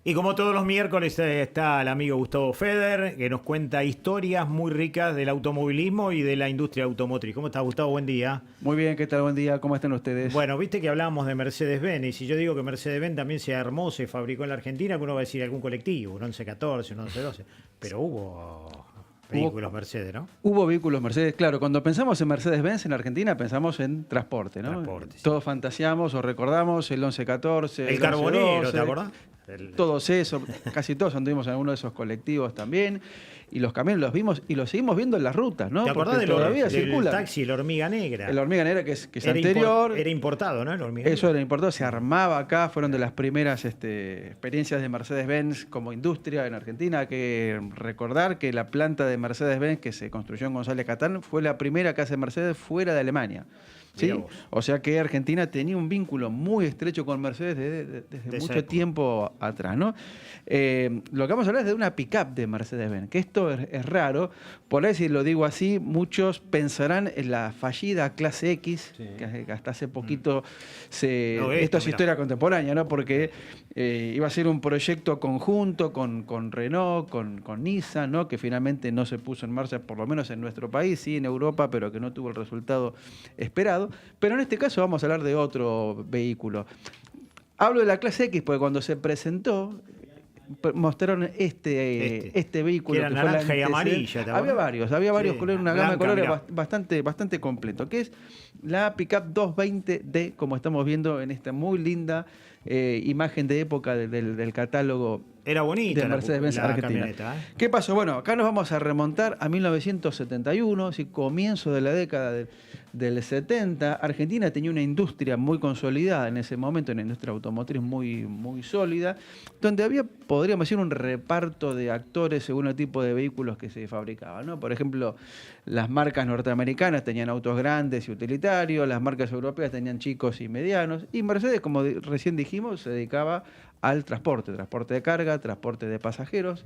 Y como todos los miércoles está el amigo Gustavo Feder, que nos cuenta historias muy ricas del automovilismo y de la industria automotriz. ¿Cómo estás, Gustavo? Buen día. Muy bien, ¿qué tal? Buen día, ¿cómo están ustedes? Bueno, viste que hablábamos de Mercedes-Benz, y si yo digo que Mercedes-Benz también se armó, se fabricó en la Argentina, que uno va a decir algún colectivo, un 1114, un 1112, pero hubo vehículos Mercedes, ¿no? Hubo vehículos Mercedes, claro. Cuando pensamos en Mercedes-Benz en Argentina, pensamos en transporte, ¿no? Transporte, sí. Todos fantaseamos o recordamos el 1114, El carbonero, 1112, ¿te acordás? Todos esos, casi todos anduvimos en alguno de esos colectivos también. Y los camiones los vimos y los seguimos viendo en las rutas, ¿no? ¿Te acordás Porque del circulan. taxi, la hormiga negra? La hormiga negra, que es Era anterior. Era importado, ¿no? La hormiga Eso negra. era importado, se armaba acá, fueron de las primeras experiencias de Mercedes-Benz como industria en Argentina. Hay que recordar que la planta de Mercedes-Benz que se construyó en González Catán fue la primera que hace Mercedes fuera de Alemania. ¿Sí? O sea que Argentina tenía un vínculo muy estrecho con Mercedes desde mucho tiempo atrás, ¿no? Lo que vamos a hablar es de una pick-up de Mercedes-Benz, que esto es raro. Por ahí, si lo digo así, muchos pensarán en la fallida clase X, sí, que hasta hace poquito esto es historia contemporánea, ¿no? Porque iba a ser un proyecto conjunto con Renault, con Nissan, ¿no? Que finalmente no se puso en marcha, por lo menos en nuestro país, sí en Europa, pero que no tuvo el resultado esperado. Pero en este caso vamos a hablar de otro vehículo. Hablo de la clase X porque cuando se presentó mostraron este vehículo que era naranja y amarilla. Había varios sí, colores, una gama de colores mirá, bastante completo, que es la Pickup 220D, como estamos viendo en esta muy linda imagen de época del catálogo. Era bonita de Mercedes-Benz Argentina. ¿Qué pasó? Bueno, acá nos vamos a remontar a 1971, ¿sí? Comienzo de la década del 70. Argentina tenía una industria muy consolidada en ese momento, una industria automotriz muy sólida, donde había, podríamos decir, un reparto de actores según el tipo de vehículos que se fabricaban, ¿no? Por ejemplo, las marcas norteamericanas tenían autos grandes y utilitarios, las marcas europeas tenían chicos y medianos, y Mercedes, como recién dijimos, se dedicaba al transporte de carga, transporte de pasajeros,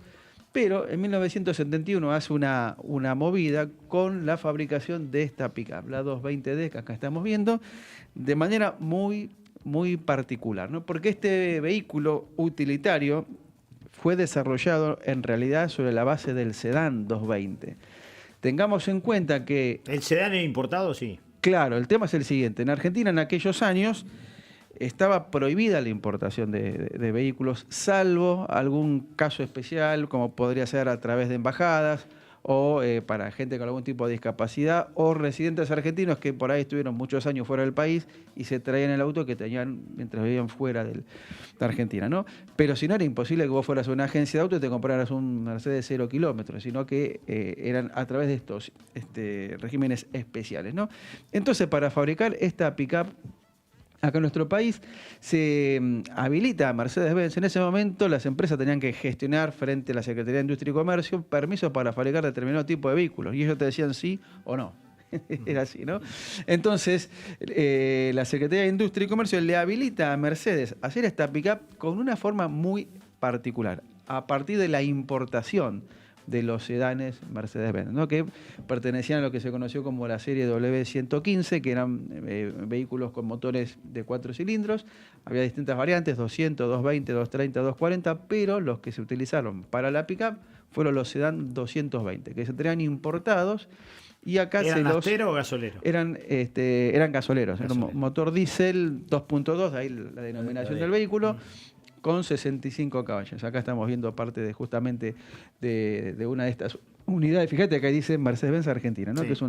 pero en 1971 hace una movida con la fabricación de esta pickup, la 220D que acá estamos viendo, de manera muy particular, ¿no? Porque este vehículo utilitario fue desarrollado en realidad sobre la base del sedán 220. Tengamos en cuenta que... ¿El sedán era importado? Sí. Claro, el tema es el siguiente. En Argentina en aquellos años estaba prohibida la importación de vehículos, salvo algún caso especial, como podría ser a través de embajadas o para gente con algún tipo de discapacidad o residentes argentinos que por ahí estuvieron muchos años fuera del país y se traían el auto que tenían mientras vivían fuera de Argentina, ¿no? Pero si no, era imposible que vos fueras a una agencia de auto y te compraras un Mercedes 0 kilómetros, sino que eran a través de estos regímenes especiales, ¿no? Entonces, para fabricar esta pickup acá en nuestro país se habilita a Mercedes-Benz. En ese momento las empresas tenían que gestionar frente a la Secretaría de Industria y Comercio permisos para fabricar determinado tipo de vehículos. Y ellos te decían sí o no. Era así, ¿no? Entonces, la Secretaría de Industria y Comercio le habilita a Mercedes a hacer esta pickup con una forma muy particular, a partir de la importación de los sedanes Mercedes-Benz, ¿no? Que pertenecían a lo que se conoció como la serie W115, que eran vehículos con motores de 4 cilindros. Había distintas variantes, 200, 220, 230, 240, pero los que se utilizaron para la pickup fueron los sedán 220, que se traían importados. Y acá ¿Eran nafteros o gasoleros? Eran gasoleros. Era un motor diésel 2.2, ahí la denominación del vehículo, con 65 caballos. Acá estamos viendo parte justamente de una de estas unidades. Fíjate que ahí dice Mercedes-Benz Argentina, ¿no? Sí. Que es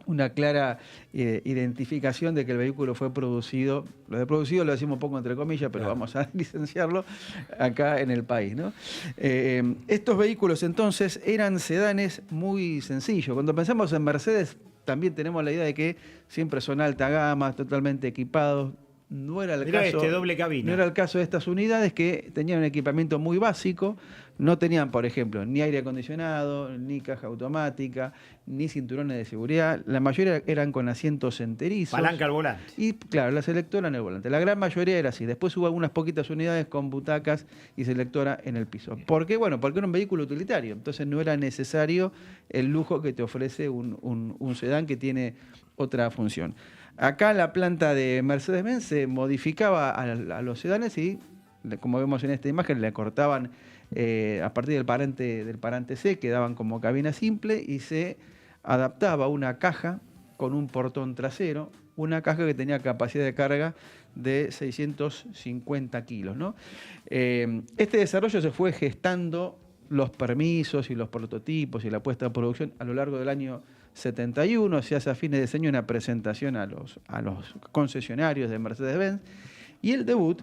una clara identificación de que el vehículo fue producido. Lo de producido lo decimos un poco entre comillas, pero claro, vamos a licenciarlo acá en el país, ¿no? Estos vehículos entonces eran sedanes muy sencillos. Cuando pensamos en Mercedes también tenemos la idea de que siempre son alta gama, totalmente equipados. No era el caso, doble cabina. No era el caso de estas unidades, que tenían un equipamiento muy básico. No tenían, por ejemplo, ni aire acondicionado, ni caja automática, ni cinturones de seguridad. La mayoría eran con asientos enterizos. Palanca al volante. Y claro, la selectora en el volante. La gran mayoría era así. Después hubo algunas poquitas unidades con butacas y selectora en el piso. ¿Por qué? Bueno, porque era un vehículo utilitario. Entonces no era necesario el lujo que te ofrece un sedán que tiene otra función. Acá la planta de Mercedes-Benz se modificaba a los sedanes y como vemos en esta imagen, le cortaban a partir del parante C, quedaban como cabina simple y se adaptaba una caja con un portón trasero, una caja que tenía capacidad de carga de 650 kilos, ¿no? Este desarrollo se fue gestando los permisos y los prototipos y la puesta en producción a lo largo del año 71. Se hace a fines de ese año una presentación a los concesionarios de Mercedes-Benz, y el debut,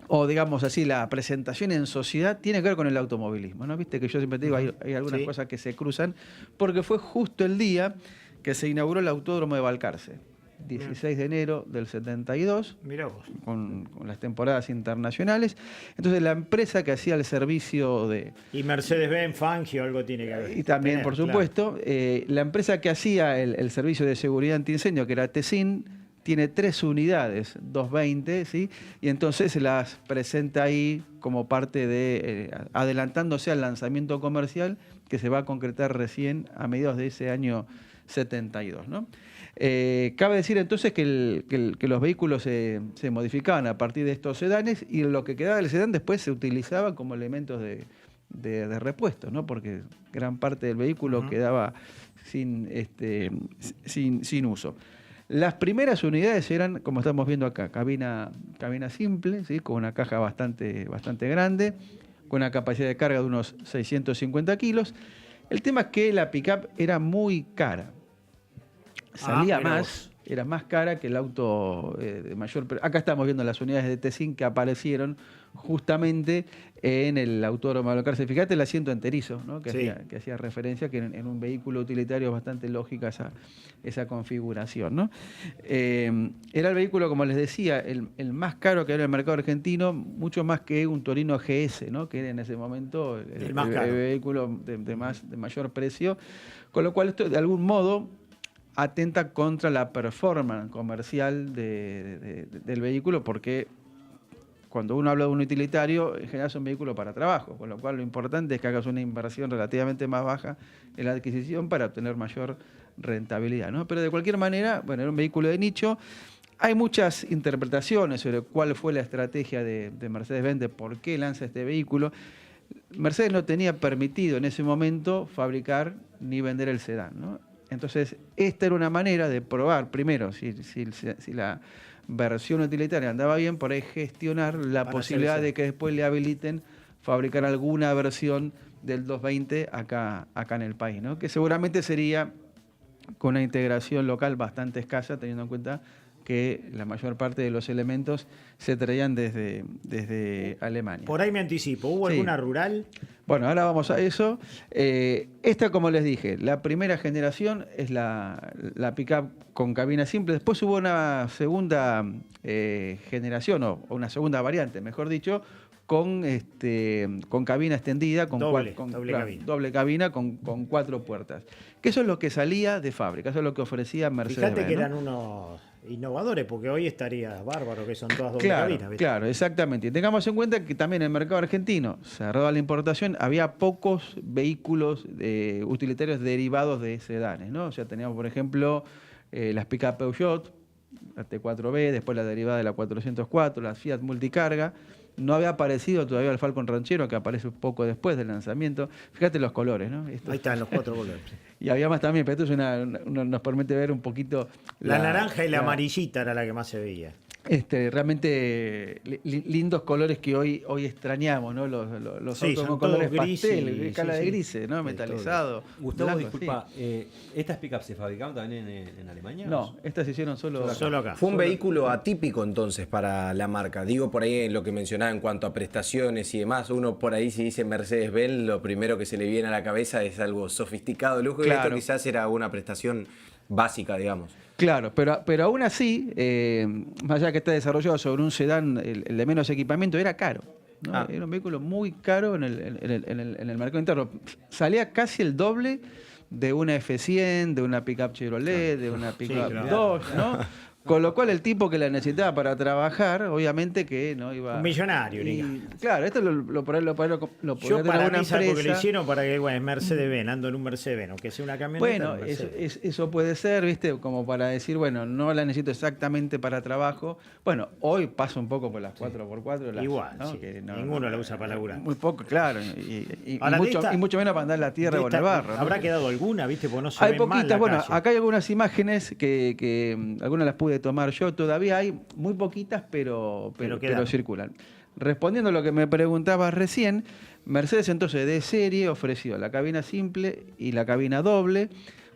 o digamos así, la presentación en sociedad, tiene que ver con el automovilismo, ¿no? Viste que yo siempre te digo, hay algunas cosas que se cruzan, porque fue justo el día que se inauguró el Autódromo de Balcarce, 16 de enero del 72, Mirá vos. con las temporadas internacionales. Entonces la empresa que hacía el servicio de... Y Mercedes-Benz, Fangio, algo tiene que ver. Y también, por supuesto, la empresa que hacía el servicio de seguridad antiincendio, que era Tessin, tiene 3 unidades, 220, ¿sí? Y entonces las presenta ahí como parte de, adelantándose al lanzamiento comercial que se va a concretar recién a mediados de ese año 72, ¿no? Cabe decir entonces que los vehículos se modificaban a partir de estos sedanes, y lo que quedaba del sedán después se utilizaba como elementos de repuesto, ¿no? Porque gran parte del vehículo quedaba sin uso. Las primeras unidades eran, como estamos viendo acá, cabina simple, ¿sí? Con una caja bastante grande, con una capacidad de carga de unos 650 kilos. El tema es que la pick-up era muy cara. Salía más, era más cara que el auto de mayor... Acá estamos viendo las unidades de Tessin que aparecieron justamente en el Autódromo de Balcarce. Fíjate el asiento enterizo, ¿no? que hacía referencia que en un vehículo utilitario es bastante lógica esa configuración, ¿no? Era el vehículo, como les decía, el más caro que había en el mercado argentino, mucho más que un Torino GS, ¿no? Que era en ese momento el vehículo de mayor precio, con lo cual esto de algún modo atenta contra la performance comercial del vehículo, porque cuando uno habla de un utilitario, en general es un vehículo para trabajo, con lo cual lo importante es que hagas una inversión relativamente más baja en la adquisición para obtener mayor rentabilidad, ¿no? Pero de cualquier manera, bueno, era un vehículo de nicho. Hay muchas interpretaciones sobre cuál fue la estrategia de Mercedes-Benz, de por qué lanza este vehículo. Mercedes no tenía permitido en ese momento fabricar ni vender el sedán, ¿no? Entonces, esta era una manera de probar, primero, si la versión utilitaria andaba bien, por ahí gestionar la posibilidad de que después le habiliten fabricar alguna versión del 220 acá en el país, ¿no? Que seguramente sería con una integración local bastante escasa, teniendo en cuenta que la mayor parte de los elementos se traían desde Alemania. Por ahí me anticipo, ¿hubo alguna rural? Bueno, ahora vamos a eso. Esta, como les dije, la primera generación es la pick-up con cabina simple. Después hubo una segunda generación, o una segunda variante, mejor dicho, con cabina extendida, doble cabina con 4 puertas. Que eso es lo que salía de fábrica, eso es lo que ofrecía Mercedes-Benz. Fíjate que eran unos innovadores, porque hoy estaría bárbaro que son todas doble cabinas, ¿viste? Claro, exactamente. Y tengamos en cuenta que también en el mercado argentino, cerrado la importación, había pocos vehículos utilitarios derivados de sedanes, ¿no? O sea, teníamos, por ejemplo, las pick-up Peugeot, la T4B, después la derivada de la 404, la Fiat Multicarga. No había aparecido todavía el Falcon Ranchero, que aparece un poco después del lanzamiento. Fíjate los colores, ¿no? Ahí están los 4 colores. Y había más también, pero esto nos permite ver un poquito... La naranja y la amarillita era la que más se veía. Realmente lindos colores que hoy extrañamos, ¿no? Los autos con colores pastel, escala de grises, ¿no? Metalizado. Gustavo, disculpa, ¿estas pickups se fabricaban también en Alemania? No, estas se hicieron solo acá. Fue un vehículo atípico entonces para la marca. Digo, por ahí en lo que mencionaba en cuanto a prestaciones y demás, uno por ahí si dice Mercedes-Benz, lo primero que se le viene a la cabeza es algo sofisticado de lujo, y esto quizás era una prestación básica, digamos. Claro, pero aún así, más allá que está desarrollado sobre un sedán, el de menos equipamiento, era caro, ¿no? Era un vehículo muy caro en el mercado interno. Salía casi el doble de una F100, de una pickup Chevrolet, de una pickup Dodge, ¿no? Con lo cual el tipo que la necesitaba para trabajar, obviamente que no iba... Un millonario, claro, esto lo podría Yo tener para una mí, ¿sabes por qué lo empresa. hicieron? Para que, bueno, es Mercedes-Benz, ando en un Mercedes-Benz, aunque sea una camioneta. Bueno, un Mercedes. eso puede ser, ¿viste? Como para decir, bueno, no la necesito exactamente para trabajo. Bueno, hoy pasa un poco por las 4x4. Igual, ¿no? sí. Que Ninguno la usa para laburar. Muy poco, claro. Y Ahora, mucho menos para andar en la tierra o en el barro, ¿no? ¿Habrá quedado alguna, viste? Porque no se Hay ven mal poquitas, la bueno, calle. acá hay algunas imágenes que algunas las pude tomar yo, todavía hay muy poquitas, pero quedan. circulan. Respondiendo a lo que me preguntabas recién, Mercedes entonces de serie ofreció la cabina simple y la cabina doble.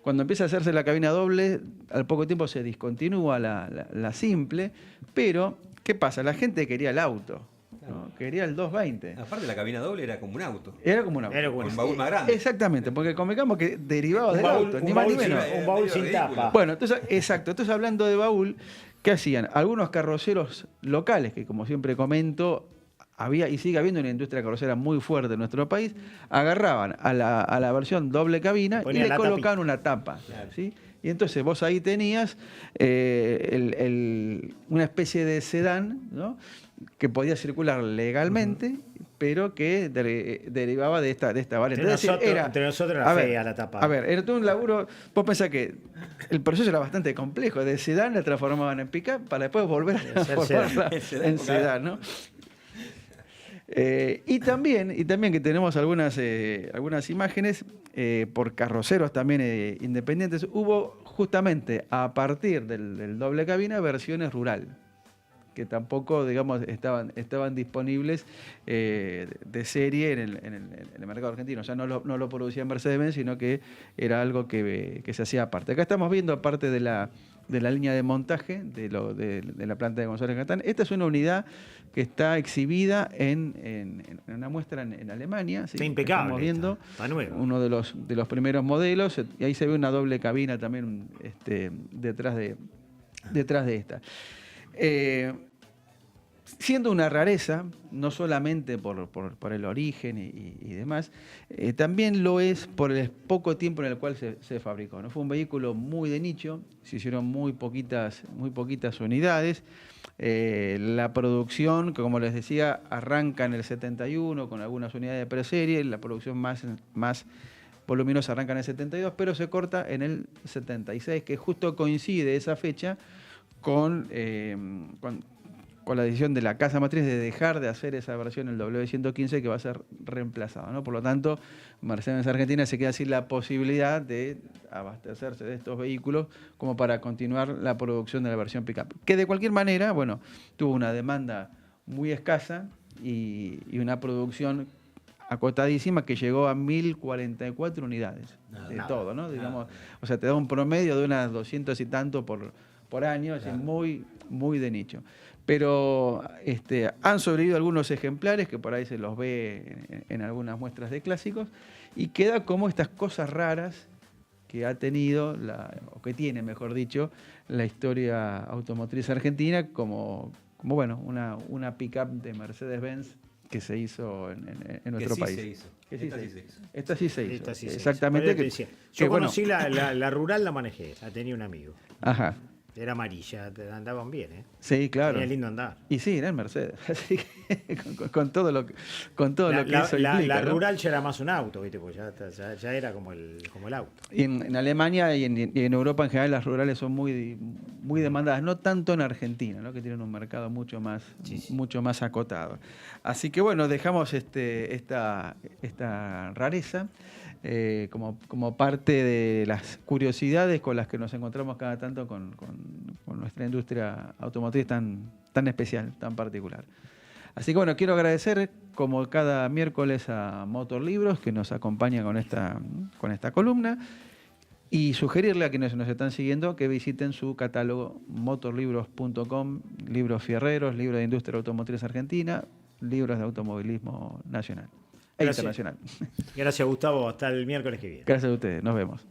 Cuando empieza a hacerse la cabina doble, al poco tiempo se discontinúa la simple, pero ¿qué pasa? La gente quería el auto, ¿no? Quería el 220. Aparte, la cabina doble era como un auto. Era como un auto. Era como Con un baúl más grande. Exactamente, porque convengamos que derivaba Un del baúl- auto, un ni más ni baúl menos. sin- un baúl sin Medio ridículo. tapa. Bueno, entonces, exacto. Entonces, hablando de baúl, ¿qué hacían? Algunos carroceros locales, que como siempre comento, había y sigue habiendo una industria carrocera muy fuerte en nuestro país, agarraban a la versión doble cabina y Ponían le la colocaban una tapa. ¿Sí? Y entonces vos ahí tenías una especie de sedán, ¿no? Que podía circular legalmente, pero que derivaba de esta variante. Entre Es decir, nosotros- entre nosotros era a ver, fea la tapa. A ver, era todo un laburo. Vos pensás que el proceso era bastante complejo. De sedán la transformaban en pick-up para después volver a ser transformarla sedán. en sedán, ¿no? Y también que tenemos algunas imágenes por carroceros también independientes. Hubo justamente a partir del doble cabina versiones rural, que tampoco, digamos, estaban disponibles de serie en el mercado argentino. O sea, no lo producía Mercedes-Benz, sino que era algo que se hacía aparte. Acá estamos viendo, aparte de la línea de montaje de la planta de González Catán. Esta es una unidad que está exhibida en una muestra en Alemania. ¿Sí? Está impecable. Estamos viendo está nueva. uno de los primeros modelos, y ahí se ve una doble cabina también detrás de esta. Siendo una rareza, no solamente por el origen y demás, también lo es por el poco tiempo en el cual se fabricó, ¿no? Fue un vehículo muy de nicho, se hicieron muy poquitas unidades. La producción, que como les decía, arranca en el 71 con algunas unidades de preserie, la producción más voluminosa arranca en el 72, pero se corta en el 76, que justo coincide esa fecha con la decisión de la casa matriz de dejar de hacer esa versión, el W115, que va a ser reemplazado, ¿no? Por lo tanto, Mercedes Argentina se queda sin la posibilidad de abastecerse de estos vehículos como para continuar la producción de la versión pickup. Que de cualquier manera, bueno, tuvo una demanda muy escasa y una producción acotadísima que llegó a 1044 unidades de todo, ¿no? Digamos, o sea, te da un promedio de unas 200 y tanto por año, es muy, muy de nicho. Pero han sobrevivido algunos ejemplares que por ahí se los ve en algunas muestras de clásicos y queda como estas cosas raras que ha tenido, o que tiene, mejor dicho, la historia automotriz argentina como bueno, una pick-up de Mercedes-Benz que se hizo en nuestro país. Se hizo. Que sí Esta se sí se hizo. Esta sí se hizo. Esta sí se hizo. Exactamente. Por eso te decía. Yo bueno, conocí la rural, la manejé, la tenía un amigo. Ajá. Era amarilla, andaban bien, ¿eh? Sí, claro. Tenía lindo andar. Y sí, era el Mercedes. Así que con todo lo que eso implica. La ¿no? rural ya era más un auto, ¿viste? Pues ya era como el auto. Y en Alemania y en Europa en general las rurales son muy demandadas, no tanto en Argentina, ¿no? Que tienen un mercado mucho más acotado. Así que bueno, dejamos esta rareza como parte de las curiosidades con las que nos encontramos cada tanto con nuestra industria automotriz tan especial, tan particular. Así que bueno, quiero agradecer como cada miércoles a Motor Libros que nos acompaña con esta columna y sugerirle a quienes nos están siguiendo que visiten su catálogo motorlibros.com, libros fierreros, libros de industria automotriz argentina, libros de automovilismo nacional e Gracias. internacional. Gracias, Gustavo. Hasta el miércoles que viene. Gracias a ustedes, nos vemos.